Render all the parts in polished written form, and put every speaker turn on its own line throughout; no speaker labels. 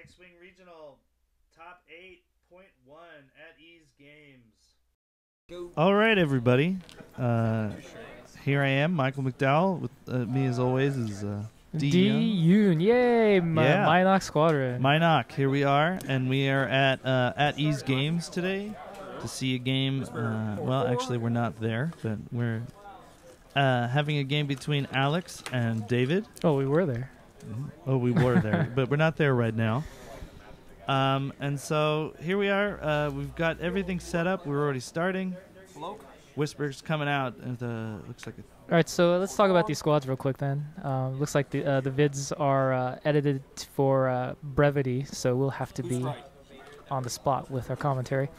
X-Wing Regional Top 8.1 at Ease Games. All right, everybody. Here I am, Michael McDowell. With me, as always, is
D-Yoon. Yay! Minok Squadron.
Minok, here we are, and we are at Ease Games today to see a game. Well, actually, we're not there, but we're having a game between Alex and David.
Oh, we were there.
Oh, we were there, but we're not there right now. And so here we are. We've got everything set up. We're already starting. Whisper's coming out. And looks like.
All right, so let's talk about these squads real quick then. Looks like the vids are edited for brevity, so we'll have to be on the spot with our commentary.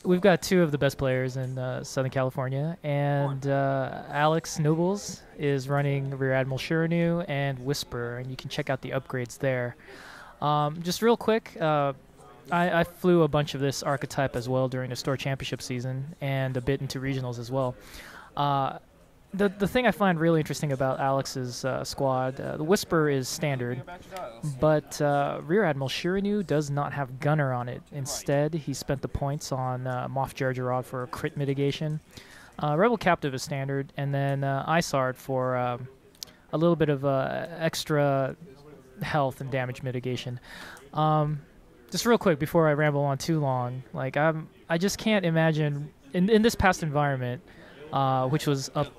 We've got two of the best players in Southern California, and Alex Nobles is running Rear Admiral Shiranu and Whisper, and you can check out the upgrades there. Just real quick, I flew a bunch of this archetype as well during the Store Championship season and a bit into regionals as well. The thing I find really interesting about Alex's squad, the Whisper is standard, but Rear Admiral Shiranu does not have Gunner on it. Instead, he spent the points on Moff Jerjerrod for crit mitigation. Rebel Captive is standard, and then Isard for a little bit of extra health and damage mitigation. Just real quick before I ramble on too long, like I just can't imagine in this past environment, which was up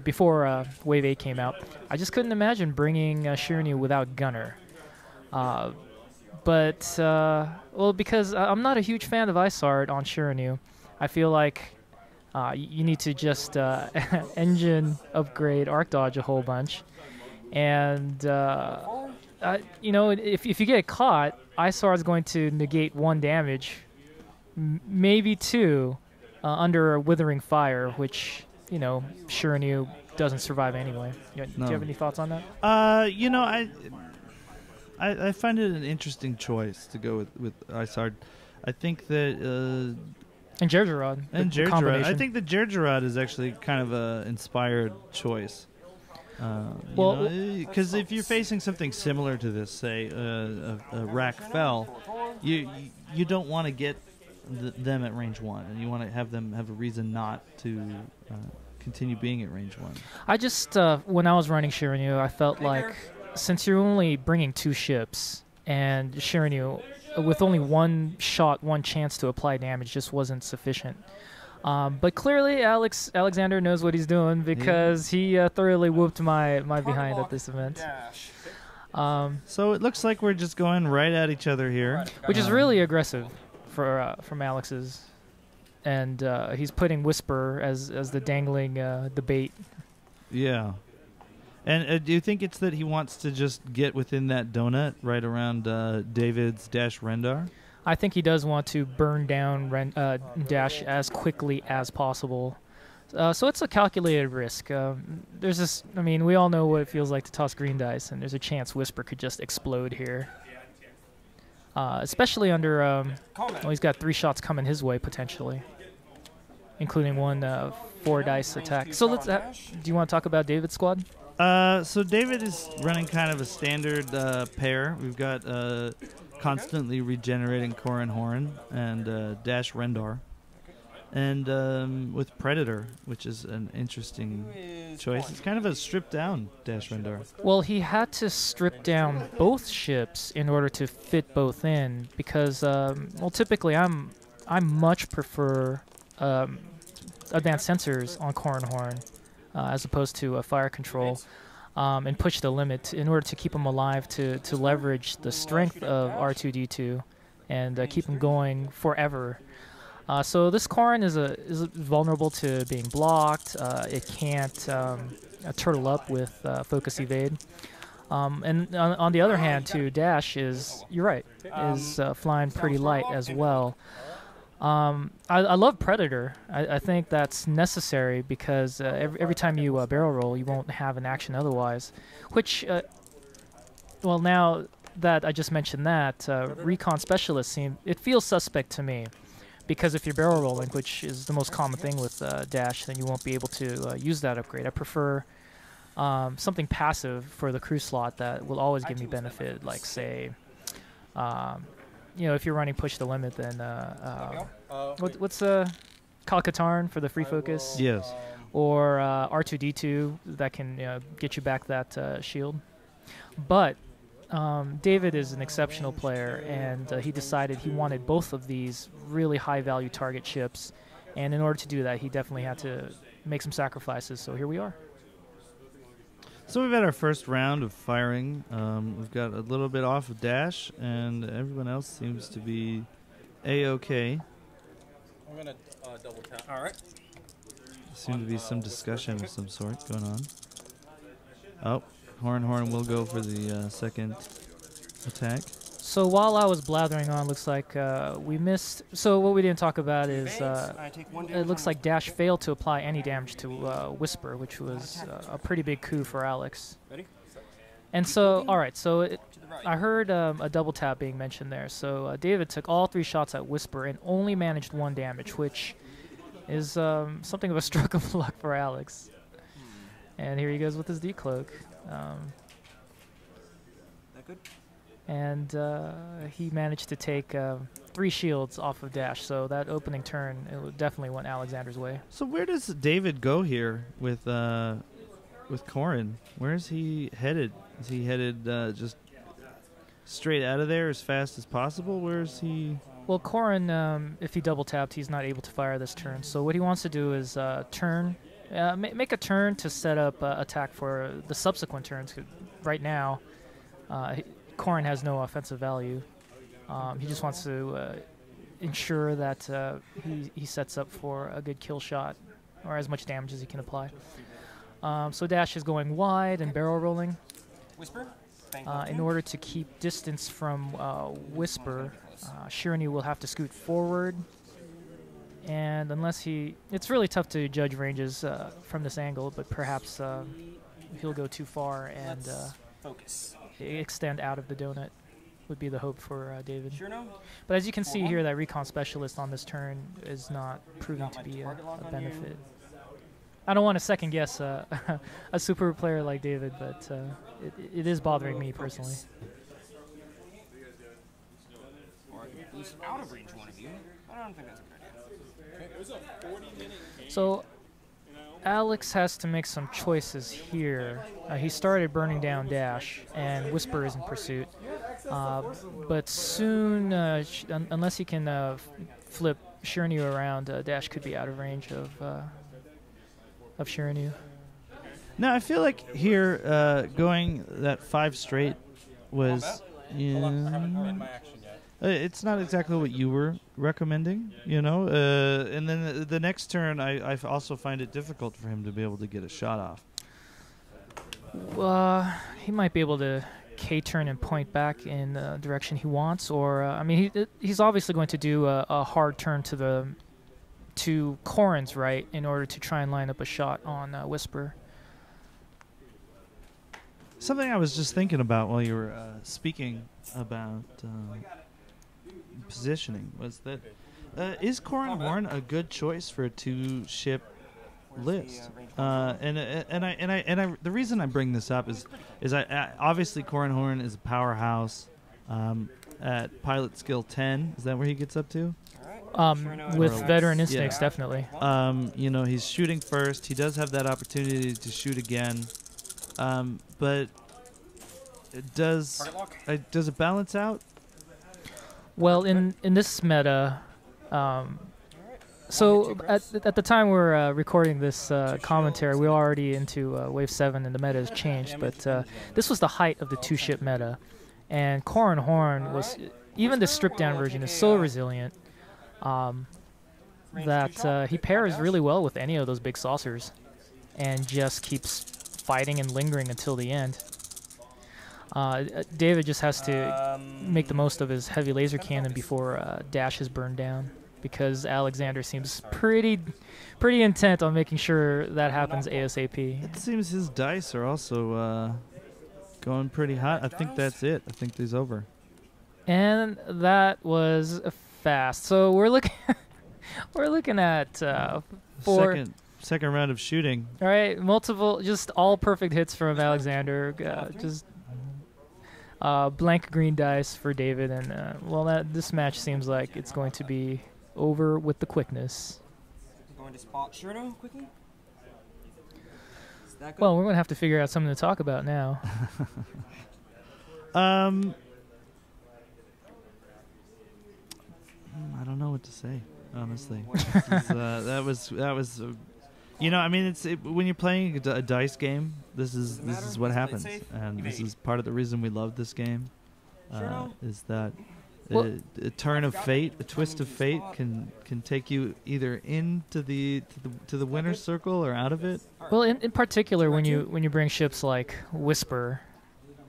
before Wave 8 came out, I just couldn't imagine bringing Shiranu without Gunner. But well, because I'm not a huge fan of Isard on Shiranu, I feel like you need to just engine upgrade arc dodge a whole bunch, and you know, if you get caught, Isard's going to negate 1 damage, maybe 2, under a Withering Fire, which, you know, Shiranu doesn't survive anyway. Do you have any thoughts on that?
You know, I find it an interesting choice to go with Isard. I think that
and Jerjerrod.
And Jerjerrod. I think that Jerjerrod is actually kind of a inspired choice. Well, because if you're facing something similar to this, say a Rack Fell, you don't want to get them at range 1, and you want to have them have a reason not to continue being at range 1.
I just when I was running Shiranu, I felt like since you're only bringing 2 ships, and Shiranu with only 1 shot, 1 chance to apply damage just wasn't sufficient. But clearly, Alexander knows what he's doing, because he thoroughly whooped my behind at this event.
So it looks like we're just going right at each other here,
which is really aggressive from Alex's, and he's putting Whisper as the dangling the bait.
Yeah. And do you think it's that he wants to just get within that donut right around David's Dash Rendar?
I think he does want to burn down Dash as quickly as possible. So it's a calculated risk. There's this, I mean, we all know what it feels like to toss green dice, and there's a chance Whisper could just explode here. Especially under, well, he's got 3 shots coming his way, potentially, including 1 4-dice attack. So let's, do you want to talk about David's squad?
So David is running kind of a standard pair. We've got constantly regenerating Korin Horn and Dash Rendar, and with Predator, which is an interesting choice. It's kind of a stripped down Dash Rendar.
Well, he had to strip down both ships in order to fit both in, because well, typically I much prefer advanced sensors on Korin Horn as opposed to fire control. And push the limit in order to keep him alive, to leverage the strength of R2-D2 and keep him going forever. So this Korin is vulnerable to being blocked. It can't turtle up with focus evade. And on the other hand, too, Dash is, you're right, is flying pretty light as well. I love Predator. I think that's necessary, because every time you barrel roll, you won't have an action otherwise. Which, well, now that I just mentioned that, Recon Specialists it feels suspect to me. Because if you're barrel rolling, which is the most common thing with Dash, then you won't be able to use that upgrade. I prefer something passive for the crew slot that will always give me benefit, like, say, You know, if you're running push the limit, then what's Kalkatarn for the free focus?
Yes.
Or R2D2 that can get you back that shield. But David is an exceptional player, and he decided he wanted both of these really high-value target chips. And in order to do that, he definitely had to make some sacrifices. So here we are.
So we've had our first round of firing. We've got a little bit off of dash, and everyone else seems to be A-okay.
I'm going to double tap. All right.
Seems to be some discussion of some sort going on. Oh, Horn will go for the second attack.
So while I was blathering on, looks like we missed. So what we didn't talk about is it looks like Dash failed to apply any damage to Whisper, which was a pretty big coup for Alex.
Ready?
And so, all right, so I heard a double tap being mentioned there. So David took all 3 shots at Whisper and only managed 1 damage, which is something of a stroke of luck for Alex. And here he goes with his decloak.
That good?
And he managed to take 3 shields off of Dash, so that opening turn definitely went Alexander's way.
So where does David go here with Corrin? Where is he headed? Is he headed just straight out of there as fast as possible? Where is he?
Well, Corrin, if he double tapped, he's not able to fire this turn. So what he wants to do is make a turn to set up attack for the subsequent turns. 'Cause right now, Corrin has no offensive value. He just wants to ensure that he sets up for a good kill shot or as much damage as he can apply. So Dash is going wide and barrel rolling.
Whisper?
In order to keep distance from Whisper, Shirani will have to scoot forward. And unless it's really tough to judge ranges from this angle, but perhaps he'll go too far and
focus.
Extend out of the donut would be the hope for David.
Sure no?
But as you can see here, that recon specialist on this turn is not proving to be a benefit. I don't want to second guess a super player like David, but it is bothering me personally.
Or I can boost out of range one of you. I don't think that's a good idea.
So Alex has to make some choices here. He started burning down Dash, and Whisper is in pursuit. But soon, unless he can flip Shiranu around, Dash could be out of range of Shiranu.
No, I feel like here going that 5 straight was. It's not exactly what you were recommending, you know. And then the next turn, I also find it difficult for him to be able to get a shot off.
He might be able to K-turn and point back in the direction he wants, or I mean, he's obviously going to do a hard turn to Corrin's right in order to try and line up a shot on Whisper.
Something I was just thinking about while you were speaking about positioning was that is Corrin Horn a good choice for a 2-ship list? The reason I bring this up is I obviously Corrin Horn is a powerhouse at pilot skill 10. Is that where he gets up to?
With veteran instincts, definitely.
You know, he's shooting first. He does have that opportunity to shoot again, but does it balance out?
Well, in this meta, so at the time we're recording this commentary, we're already into Wave 7 and the meta has changed, but this was the height of the 2-ship meta, and Corrin Horn was, even the stripped down version is so resilient that he pairs really well with any of those big saucers and just keeps fighting and lingering until the end. David just has to make the most of his heavy laser cannon before Dash is burned down, because Alexander seems pretty intent on making sure that happens ASAP.
It seems his dice are also going pretty hot. I think that's it. I think he's over.
And that was fast. So we're looking at
second round of shooting.
All right, multiple, just all perfect hits from Alexander. Just Blank green dice for David, and well, this match seems like it's going to be over with the quickness.
Going to spot Shirno quickly. Is that good?
Well, we're going to have to figure out something to talk about now.
I don't know what to say, honestly. That was you know, I mean, when you're playing a dice game, this is what happens, and this is part of the reason we love this game. Is that a turn of fate, a twist of fate can take you either into the winner's circle or out of it.
Well, in particular, when you bring ships like Whisper,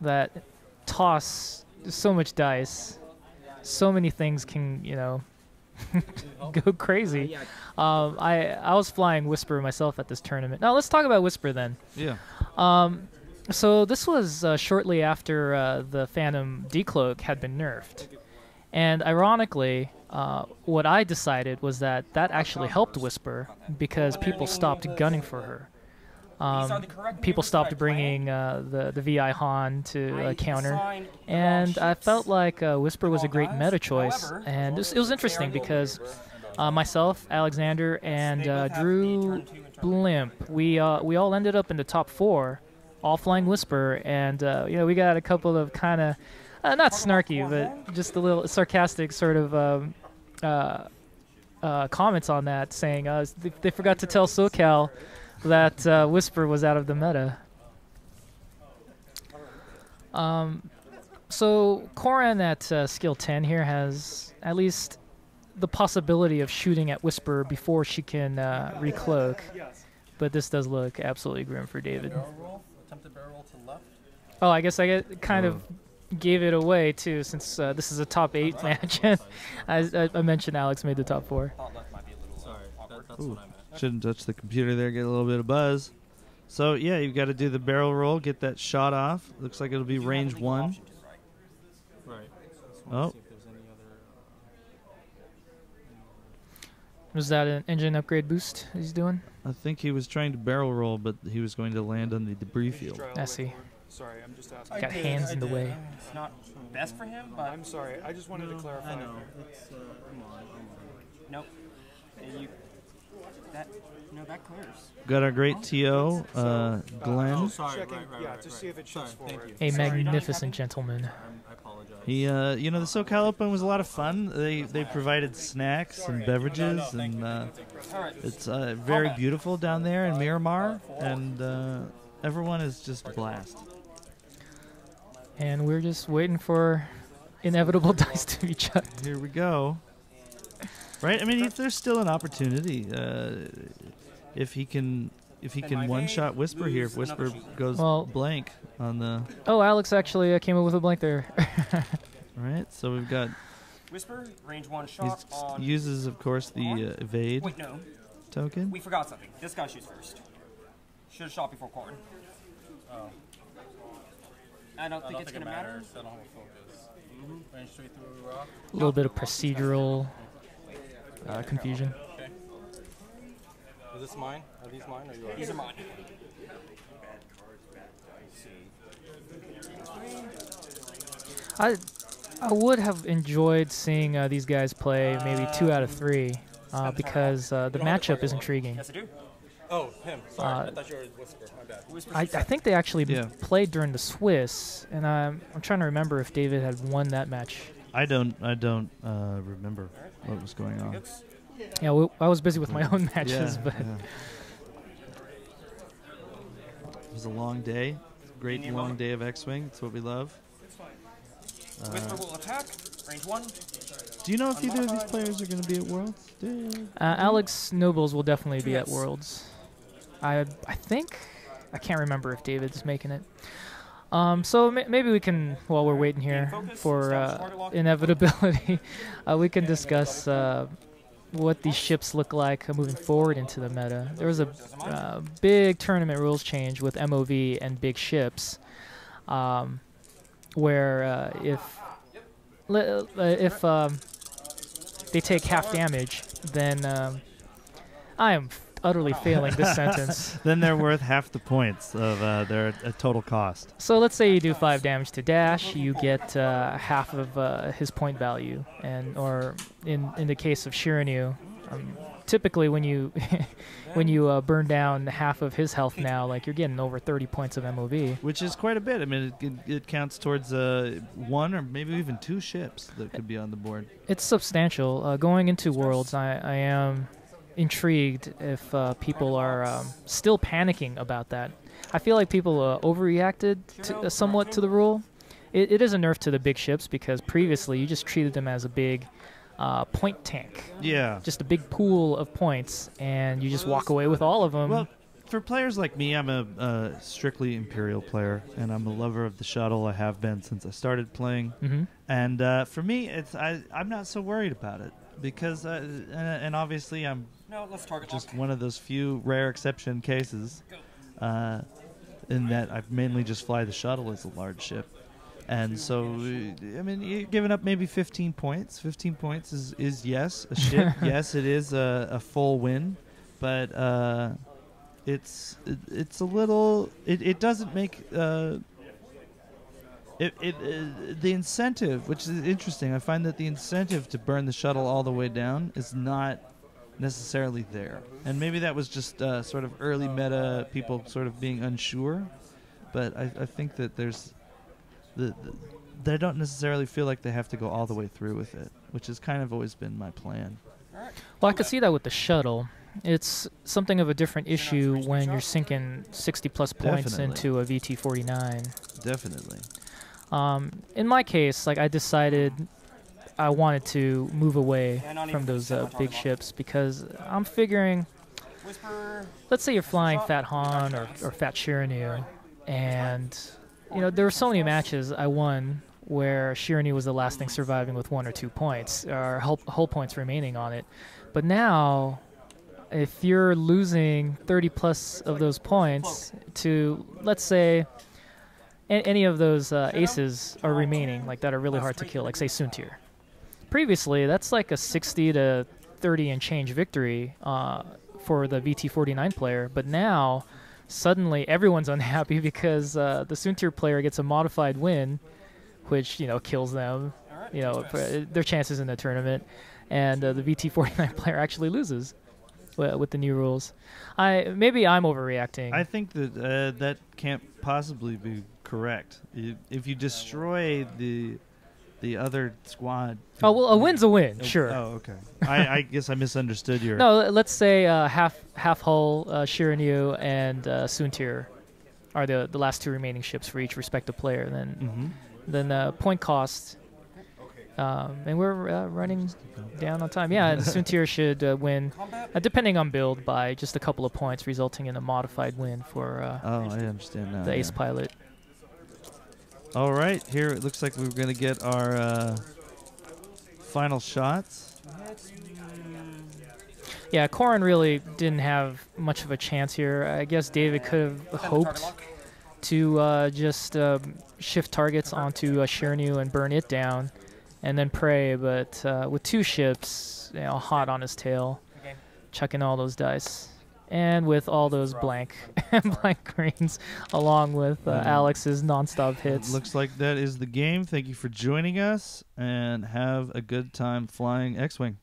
that toss so much dice, so many things can, you know, go crazy. I was flying Whisper myself at this tournament. Now let's talk about Whisper then.
Yeah.
So this was shortly after the Phantom Decloak had been nerfed, and ironically, what I decided was that actually helped Whisper because people stopped gunning for her. People stopped bringing the VI Han to counter, and I felt like Whisper was a great meta choice. And it was interesting because myself, Alexander, and Drew Blimp, we all ended up in the top 4, all flying Whisper, and you know, we got a couple of kind of not snarky, but just a little sarcastic sort of comments on that, saying they forgot to tell SoCal that Whisper was out of the meta. So Koran at skill 10 here has at least the possibility of shooting at Whisper before she can recloak, but this does look absolutely grim for David.
Attempted barrel roll to left.
Oh, I guess I kind of gave it away too, since this is a top 8 match. I mentioned Alex made the top 4.
Thought left might be a little awkward.
That's what I meant.
Shouldn't touch the computer there, get a little bit of buzz. So, yeah, you've got to do the barrel roll, get that shot off. Looks like it'll be range 1.
Right.
Oh.
Was that an engine upgrade boost he's doing?
I think he was trying to barrel roll, but he was going to land on the debris field.
I see.
Sorry, I'm just asking.
Got hands in the way.
It's not best for him, but
I'm sorry. I just wanted to clarify.
I know. It's, come on.
nope. And you that clears.
Got our great TO, Glenn.
Oh, sorry.
Checking,
Right.
yeah, to see if it shifts
Sorry,
forward.
thank you.
A magnificent gentleman.
I apologize.
He, you know, the SoCal Open was a lot of fun. They provided snacks and beverages, and it's very beautiful down there in Miramar, and everyone is just a blast.
And we're just waiting for inevitable dice to be chucked.
Here we go. Right? I mean, if there's still an opportunity, if he can one-shot Whisper here, if Whisper goes blank on the...
Oh, Alex actually came up with a blank there.
Right, so we've got...
Whisper, range 1 shot on...
uses, of course, the evade
Wait, no.
token.
We forgot something. This guy shoots first. Should have shot before Corn.
Oh.
I don't think it's going to matter.
I don't have a focus. Ran straight through a rock.
A little bit of procedural confusion.
Okay. Is this mine? Are these mine or yours?
These are mine.
I would have enjoyed seeing these guys play maybe 2 out of 3 because the matchup is intriguing.
Yes, I do.
Oh, him. Sorry. I thought you were Whisper. My bad.
Whisper
I think they actually
Yeah.
played during the Swiss, and I'm trying to remember if David had won that match.
I don't remember what was going on.
Yeah, I was busy with my own matches, but
It was a long day. Great long day of X-Wing. That's what we love.
Whisper will attack. Range 1.
Do you know if either of these players are going to be at Worlds?
Alex Nobles will definitely be at Worlds. I think, I can't remember if David's making it. So maybe we can, while we're waiting here for inevitability, we can discuss what these ships look like moving forward into the meta. There was a big tournament rules change with MOV and big ships, where if they take half damage, then I am utterly failing this sentence.
Then they're worth half the points of their total cost.
So let's say you do 5 damage to Dash, you get half of his point value, or in the case of Shirinu, typically when you when you burn down half of his health now, like you're getting over 30 points of MOV,
which is quite a bit. I mean, it counts towards 1 or maybe even 2 ships that could be on the board.
It's substantial. Going into Worlds, I am intrigued if people are still panicking about that. I feel like people overreacted somewhat to the rule. It is a nerf to the big ships because previously you just treated them as a big point tank.
Yeah.
Just a big pool of points, and you just walk away with all of them.
Well, for players like me, I'm a strictly Imperial player, and I'm a lover of the shuttle. I have been since I started playing.
Mm-hmm.
And for me, I'm not so worried about it because, and obviously I'm just one of those few rare exception cases in that I mainly just fly the shuttle as a large ship. And so, I mean, you're giving up maybe 15 points. 15 points is yes, a ship. Yes, it is a full win. But it's a little... It doesn't make... the incentive, which is interesting, I find that the incentive to burn the shuttle all the way down is not necessarily there. And maybe that was just sort of early meta people sort of being unsure. But I think that there's... they don't necessarily feel like they have to go all the way through with it, which has kind of always been my plan.
Well, I could see that with the shuttle. It's something of a different issue when you're sinking 60-plus points into a VT-49.
Definitely.
In my case, like I decided I wanted to move away from those big ships because I'm figuring, let's say you're flying Fat Han or Fat Shirinu, and you know, there were so many matches I won where Shirinu was the last thing surviving with 1 or 2 points, or whole points remaining on it. But now, if you're losing 30-plus of those points to, let's say, any of those aces are remaining, like that are really hard to kill, like say Suntir. Previously, that's like a 60 to 30 and change victory for the VT-49 player, but now suddenly everyone's unhappy because the Suntir player gets a modified win, which, you know, kills them, you know, their chances in the tournament, and the VT-49 player actually loses with the new rules. Maybe I'm overreacting.
I think that that can't possibly be correct. If you destroy the other squad...
Oh, well, a win's a win, sure.
Oh, okay. I guess I misunderstood your...
No, let's say half hull Shirinu and Suntir are the last 2 remaining ships for each respective player. Then point cost, and we're running down on time. Yeah, and Suntir should win, depending on build, by just a couple of points, resulting in a modified win for
I understand now,
the ace pilot.
All right, here it looks like we're going to get our final shots.
Yeah, Corrin really didn't have much of a chance here. I guess David could have hoped to just shift targets onto Shirinu and burn it down, and then pray. But with 2 ships, you know, hot on his tail, chucking all those dice, and with all those blank greens, along with Alex's nonstop hits.
Looks like that is the game. Thank you for joining us, and have a good time flying X-Wing.